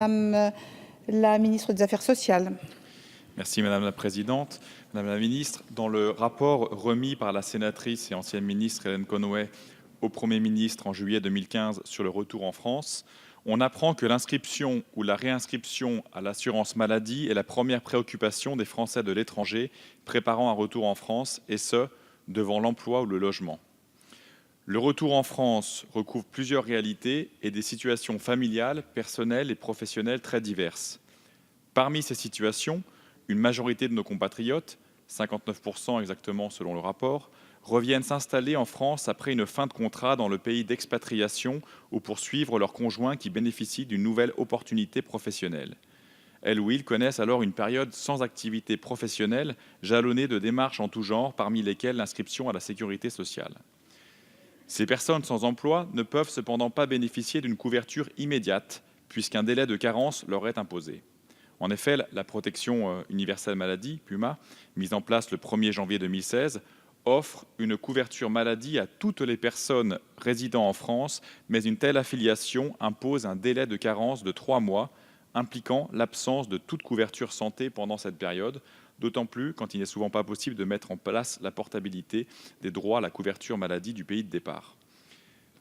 Madame la ministre des Affaires sociales. Merci Madame la Présidente. Madame la Ministre, dans le rapport remis par la sénatrice et ancienne ministre Hélène Conway au Premier ministre en juillet 2015 sur le retour en France, on apprend que l'inscription ou la réinscription à l'assurance maladie est la première préoccupation des Français de l'étranger préparant un retour en France, et ce, devant l'emploi ou le logement. Le retour en France recouvre plusieurs réalités et des situations familiales, personnelles et professionnelles très diverses. Parmi ces situations, une majorité de nos compatriotes, 59% exactement selon le rapport, reviennent s'installer en France après une fin de contrat dans le pays d'expatriation ou pour suivre leur conjoint qui bénéficie d'une nouvelle opportunité professionnelle. Elles ou ils connaissent alors une période sans activité professionnelle, jalonnée de démarches en tout genre, parmi lesquelles l'inscription à la sécurité sociale. Ces personnes sans emploi ne peuvent cependant pas bénéficier d'une couverture immédiate, puisqu'un délai de carence leur est imposé. En effet, la protection universelle maladie, PUMa, mise en place le 1er janvier 2016, offre une couverture maladie à toutes les personnes résidant en France, mais une telle affiliation impose un délai de carence de 3 mois, impliquant l'absence de toute couverture santé pendant cette période, d'autant plus quand il n'est souvent pas possible de mettre en place la portabilité des droits à la couverture maladie du pays de départ.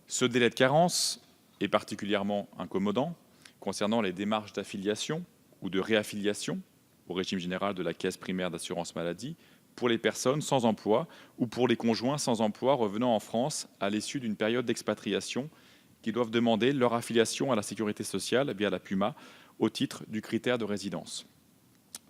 Ce délai de carence est particulièrement incommodant concernant les démarches d'affiliation ou de réaffiliation au régime général de la caisse primaire d'assurance maladie pour les personnes sans emploi ou pour les conjoints sans emploi revenant en France à l'issue d'une période d'expatriation qui doivent demander leur affiliation à la sécurité sociale via la PUMa au titre du critère de résidence.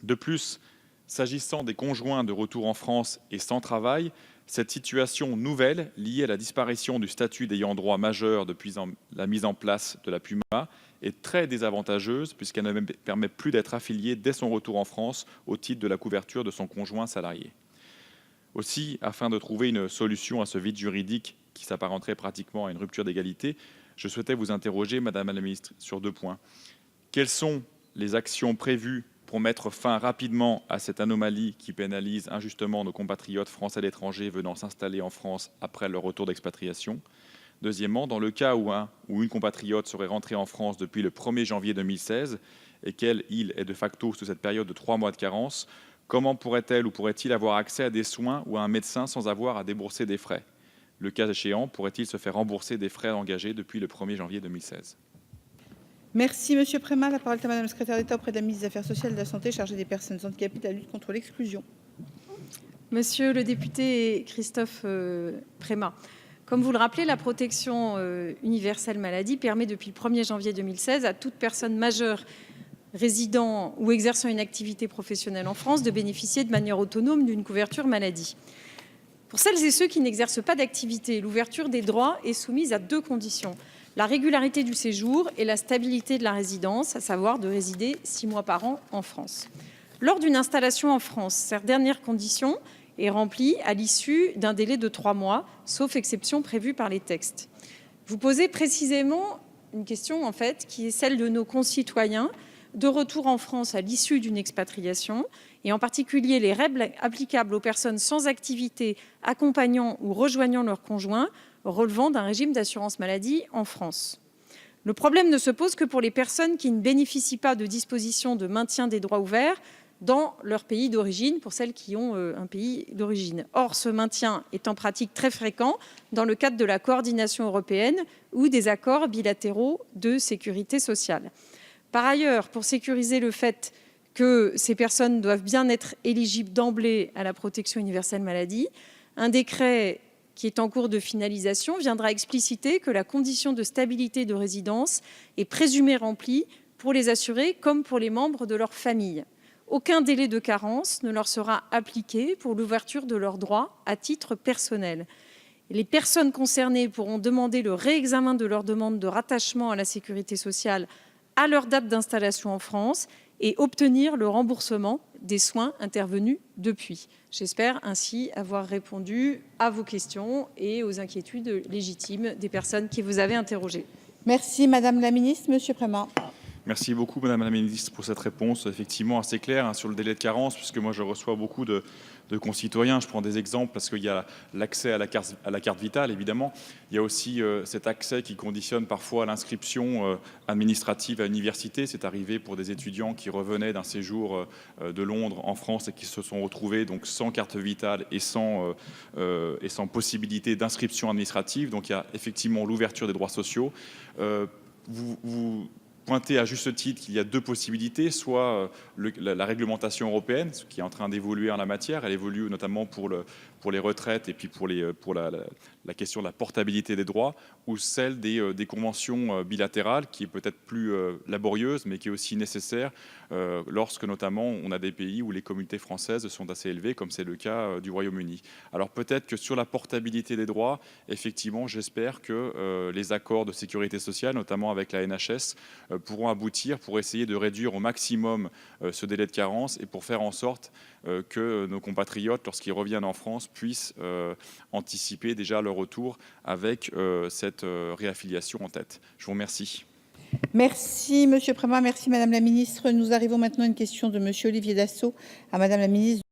De plus, s'agissant des conjoints de retour en France et sans travail, cette situation nouvelle, liée à la disparition du statut d'ayant droit majeur depuis la mise en place de la PUMa, est très désavantageuse puisqu'elle ne permet plus d'être affilié dès son retour en France au titre de la couverture de son conjoint salarié. Aussi, afin de trouver une solution à ce vide juridique qui s'apparenterait pratiquement à une rupture d'égalité, je souhaitais vous interroger, Madame la Ministre, sur 2 points. Quelles sont les actions prévues pour mettre fin rapidement à cette anomalie qui pénalise injustement nos compatriotes français à l'étranger venant s'installer en France après leur retour d'expatriation? Deuxièmement, dans le cas où un ou une compatriote serait rentré en France depuis le 1er janvier 2016 et qu'elle est de facto sous cette période de 3 mois de carence, comment pourrait-elle ou pourrait-il avoir accès à des soins ou à un médecin sans avoir à débourser des frais? Le cas échéant, pourrait-il se faire rembourser des frais engagés depuis le 1er janvier 2016? Merci Monsieur Prémat. La parole est à Madame la secrétaire d'État auprès de la ministre des Affaires sociales et de la Santé chargée des personnes handicapées et de la lutte contre l'exclusion. Monsieur le député Christophe Prémat, comme vous le rappelez, la protection universelle maladie permet depuis le 1er janvier 2016 à toute personne majeure résidant ou exerçant une activité professionnelle en France de bénéficier de manière autonome d'une couverture maladie. Pour celles et ceux qui n'exercent pas d'activité, l'ouverture des droits est soumise à 2 conditions. La régularité du séjour et la stabilité de la résidence, à savoir de résider 6 mois par an en France. Lors d'une installation en France, cette dernière condition est remplie à l'issue d'un délai de 3 mois, sauf exception prévue par les textes. Vous posez précisément une question en fait, qui est celle de nos concitoyens de retour en France à l'issue d'une expatriation, et en particulier les règles applicables aux personnes sans activité accompagnant ou rejoignant leur conjoint relevant d'un régime d'assurance maladie en France. Le problème ne se pose que pour les personnes qui ne bénéficient pas de dispositions de maintien des droits ouverts dans leur pays d'origine, pour celles qui ont un pays d'origine. Or, ce maintien est en pratique très fréquent dans le cadre de la coordination européenne ou des accords bilatéraux de sécurité sociale. Par ailleurs, pour sécuriser le fait que ces personnes doivent bien être éligibles d'emblée à la protection universelle maladie, un décret qui est en cours de finalisation viendra expliciter que la condition de stabilité de résidence est présumée remplie pour les assurés comme pour les membres de leur famille. Aucun délai de carence ne leur sera appliqué pour l'ouverture de leurs droits à titre personnel. Les personnes concernées pourront demander le réexamen de leur demande de rattachement à la sécurité sociale à leur date d'installation en France et obtenir le remboursement des soins intervenus depuis. J'espère ainsi avoir répondu à vos questions et aux inquiétudes légitimes des personnes qui vous avez interrogées. Merci Madame la ministre. Monsieur Prémat. Merci beaucoup, Madame la Ministre, pour cette réponse effectivement assez claire sur le délai de carence, puisque moi je reçois beaucoup de concitoyens. Je prends des exemples parce qu'il y a l'accès à la carte vitale, évidemment. Il y a aussi cet accès qui conditionne parfois l'inscription administrative à l'université. C'est arrivé pour des étudiants qui revenaient d'un séjour de Londres en France et qui se sont retrouvés donc sans carte vitale et sans possibilité d'inscription administrative. Donc il y a effectivement l'ouverture des droits sociaux. Vous pointez à juste titre qu'il y a deux possibilités, soit la réglementation européenne, ce qui est en train d'évoluer en la matière, elle évolue notamment pour les retraites et puis pour la question de la portabilité des droits, ou celle des conventions bilatérales, qui est peut-être plus laborieuse, mais qui est aussi nécessaire lorsque notamment on a des pays où les communautés françaises sont assez élevées, comme c'est le cas du Royaume-Uni. Alors peut-être que sur la portabilité des droits, effectivement, j'espère que les accords de sécurité sociale, notamment avec la NHS, pourront aboutir pour essayer de réduire au maximum ce délai de carence et pour faire en sorte que nos compatriotes, lorsqu'ils reviennent en France, puissent anticiper déjà leur retour avec cette réaffiliation en tête. Je vous remercie. Merci, Monsieur Prémat. Merci, Madame la Ministre. Nous arrivons maintenant à une question de Monsieur Olivier Dassault à Madame la Ministre.